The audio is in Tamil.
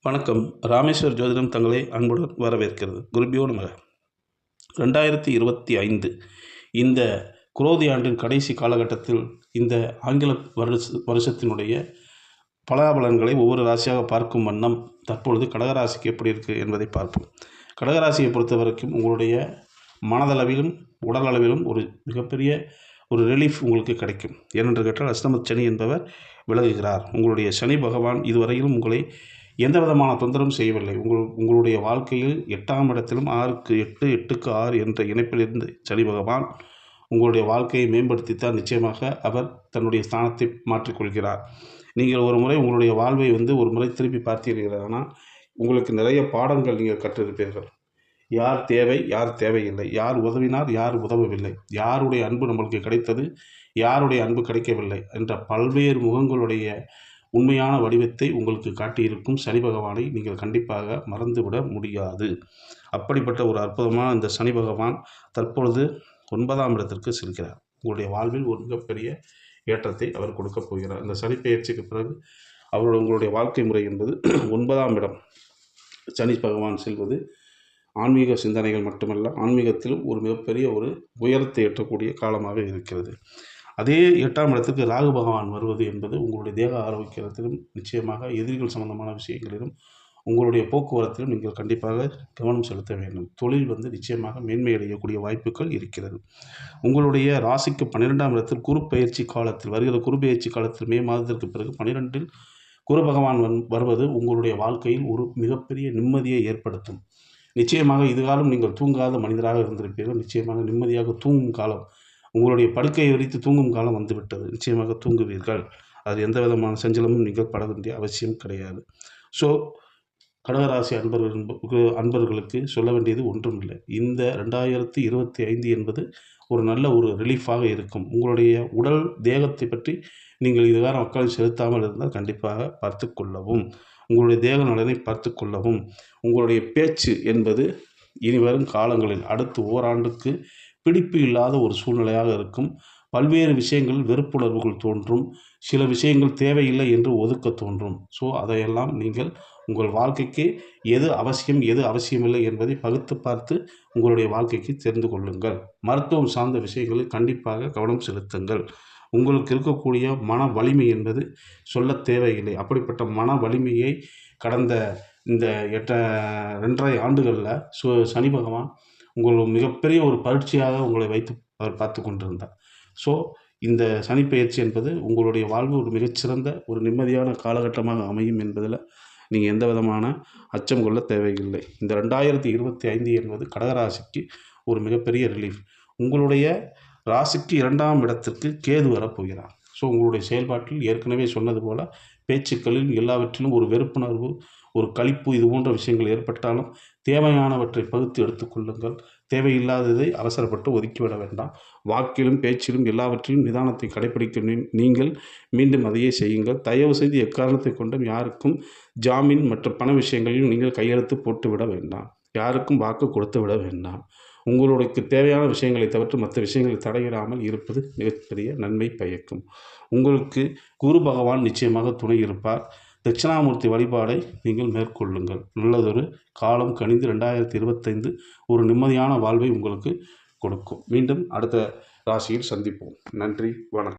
வணக்கம். ராமேஸ்வர் ஜோதிடம் தங்களை அன்புடன் வரவேற்கிறது. குருபியோ நமக. 2025 இந்த குரோதி ஆண்டின் கடைசி காலகட்டத்தில் இந்த ஆங்கில வருஷத்தினுடைய பலாபலன்களை ஒவ்வொரு ராசியாக பார்க்கும் வண்ணம் தற்பொழுது கடகராசிக்கு எப்படி இருக்குது என்பதை பார்ப்போம். கடகராசியை பொறுத்த வரைக்கும் உங்களுடைய மனதளவிலும் உடல் அளவிலும் ஒரு மிகப்பெரிய ஒரு ரிலீஃப் உங்களுக்கு கிடைக்கும். ஏனென்று கேட்டால் அஷ்டம சனி என்பவர் விலகுகிறார். உங்களுடைய சனி பகவான் இதுவரையிலும் உங்களை எந்த விதமான தொந்தரவும் செய்யவில்லை. உங்களுடைய வாழ்க்கையில் 8ஆம் இடத்திலும் 6க்கு 8 8க்கு 6 என்ற இணைப்பிலிருந்து சனி பகவான் உங்களுடைய வாழ்க்கையை மேம்படுத்தித்தான் நிச்சயமாக அவர் தன்னுடைய ஸ்தானத்தை மாற்றிக்கொள்கிறார். நீங்கள் ஒரு முறை உங்களுடைய வாழ்வை ஒரு முறை திருப்பி பார்த்தீர்களானால் உங்களுக்கு நிறைய பாடங்கள் நீங்கள் கற்றிருப்பீர்கள். யார் தேவை, யார் தேவையில்லை, யார் உதவினார், யார் உதவவில்லை, யாருடைய அன்பு நம்மளுக்கு கிடைத்தது, யாருடைய அன்பு கிடைக்கவில்லை என்ற பல்வேறு முகங்களுடைய உண்மையான வடிவத்தை உங்களுக்கு காட்டியிருக்கும் சனி பகவானை நீங்கள் கண்டிப்பாக மறந்துவிட முடியாது. அப்படிப்பட்ட ஒரு அற்புதமான இந்த சனி பகவான் தற்பொழுது 9ஆம் இடத்திற்கு செல்கிறார். உங்களுடைய வாழ்வில் ஒரு மிகப்பெரிய ஏற்றத்தை அவர் கொடுக்கப் போகிறார். இந்த சனி பெயர்ச்சிக்கு பிறகு உங்களுடைய வாழ்க்கை முறை என்பது 9ஆம் இடம் சனி பகவான் செல்வது ஆன்மீக சிந்தனைகள் மட்டுமல்ல, ஆன்மீகத்திலும் ஒரு மிகப்பெரிய ஒரு உயரத்தை எட்டக்கூடிய காலமாக இருக்கிறது. அதே 8ஆம் இடத்துக்கு ராகு பகவான் வருவது என்பது உங்களுடைய தேக ஆரோக்கியத்திலும் நிச்சயமாக எதிரிகள் சம்பந்தமான விஷயங்களிலும் உங்களுடைய போக்குவரத்திலும் நீங்கள் கண்டிப்பாக கவனம் செலுத்த வேண்டும். தொழில் நிச்சயமாக மேன்மை அடையக்கூடிய வாய்ப்புகள் இருக்கிறது. உங்களுடைய ராசிக்கு 12ஆம் இடத்தில் குரு பயிற்சி காலத்தில் வருகிற குரு பயிற்சி காலத்தில் மே மாதத்திற்கு பிறகு 12இல் குரு பகவான் வருவது உங்களுடைய வாழ்க்கையில் ஒரு மிகப்பெரிய நிம்மதியை ஏற்படுத்தும். நிச்சயமாக இதுகாலம் நீங்கள் தூங்காத மனிதராக இருந்திருப்பீர்கள். நிச்சயமாக நிம்மதியாக தூங்கும் காலம், உங்களுடைய படுக்கையை விரித்து தூங்கும் காலம் வந்துவிட்டது. நிச்சயமாக தூங்குவீர்கள். அது எந்த விதமான சஞ்சலமும் நீங்கள் பட வேண்டிய அவசியம் கிடையாது. ஸோ கடகராசி அன்பர்களுக்கு சொல்ல வேண்டியது ஒன்றும் இல்லை. இந்த 2025 என்பது ஒரு நல்ல ஒரு ரிலீஃபாக இருக்கும். உங்களுடைய உடல் தேகத்தை பற்றி நீங்கள் இதுகாரம் அக்கறை செலுத்தாமல் இருந்தால் கண்டிப்பாக பார்த்து கொள்ளவும். உங்களுடைய தேக நலனை பார்த்து கொள்ளவும். உங்களுடைய பேச்சு என்பது இனிவரும் காலங்களில் அடுத்து ஓராண்டுக்கு பிடிப்பு இல்லாத ஒரு சூழ்நிலையாக இருக்கும். பல்வேறு விஷயங்கள் வெறுப்புணர்வுகள் தோன்றும். சில விஷயங்கள் தேவையில்லை என்று ஒதுக்க தோன்றும். ஸோ அதையெல்லாம் நீங்கள் உங்கள் வாழ்க்கைக்கு எது அவசியம், எது அவசியமில்லை என்பதை பகுத்து பார்த்து உங்களுடைய வாழ்க்கைக்கு தெரிந்து கொள்ளுங்கள். மருத்துவம் சார்ந்த விஷயங்களில் கண்டிப்பாக கவனம் செலுத்துங்கள். உங்களுக்கு இருக்கக்கூடிய மன வலிமை என்பது சொல்ல தேவையில்லை. அப்படிப்பட்ட மன வலிமையை கடந்த இந்த 2.5 ஆண்டுகளில் சனி பகவான் மிகப்பெரிய ஒரு பரீட்சையாக உங்களை வைத்து அவர் பார்த்து கொண்டிருந்தார். ஸோ இந்த சனி பெயர்ச்சி என்பது உங்களுடைய வாழ்வு ஒரு மிகச்சிறந்த ஒரு நிம்மதியான காலகட்டமாக அமையும் என்பதில் நீங்கள் எந்த விதமான அச்சம் கொள்ள தேவையில்லை. இந்த 2025 என்பது கடகராசிக்கு ஒரு மிகப்பெரிய ரிலீஃப். உங்களுடைய ராசிக்கு 2ஆம் இடத்திற்கு கேது வரப்போகிறார். ஸோ உங்களுடைய செயல்பாட்டில் ஏற்கனவே சொன்னது போல் பேச்சுக்களில் எல்லாவற்றிலும் ஒரு வெறுப்புணர்வு, ஒரு களிப்பு இது போன்ற விஷயங்கள் ஏற்பட்டாலும் தேவையானவற்றை பகுத்து எடுத்துக்கொள்ளுங்கள். தேவையில்லாததை அவசரப்பட்டு ஒதுக்கிவிட வேண்டாம். வாக்கிலும் பேச்சிலும் எல்லாவற்றிலும் நிதானத்தை கடைபிடிக்க நீங்கள் மீண்டும் அதையே செய்யுங்கள். தயவு செய்து எக்காரணத்தை கொண்டும் யாருக்கும் ஜாமீன் மற்ற பண விஷயங்களிலும் நீங்கள் கையெழுத்து போட்டு விட வேண்டாம். யாருக்கும் வாக்கு கொடுத்து விட வேண்டாம். உங்களுக்கு தேவையான விஷயங்களை தவிர்த்து மற்ற விஷயங்களை தடையிடாமல் இருப்பது மிகப்பெரிய நன்மை பயக்கும். உங்களுக்கு குரு பகவான் நிச்சயமாக துணை இருப்பார். தட்சிணாமூர்த்தி வழிபாடை நீங்கள் மேற்கொள்ளுங்கள். நல்லதொரு காலம் கனிந்து 2025 ஒரு நிம்மதியான வாழ்வை உங்களுக்கு கொடுக்கும். மீண்டும் அடுத்த ராசியில் சந்திப்போம். நன்றி, வணக்கம்.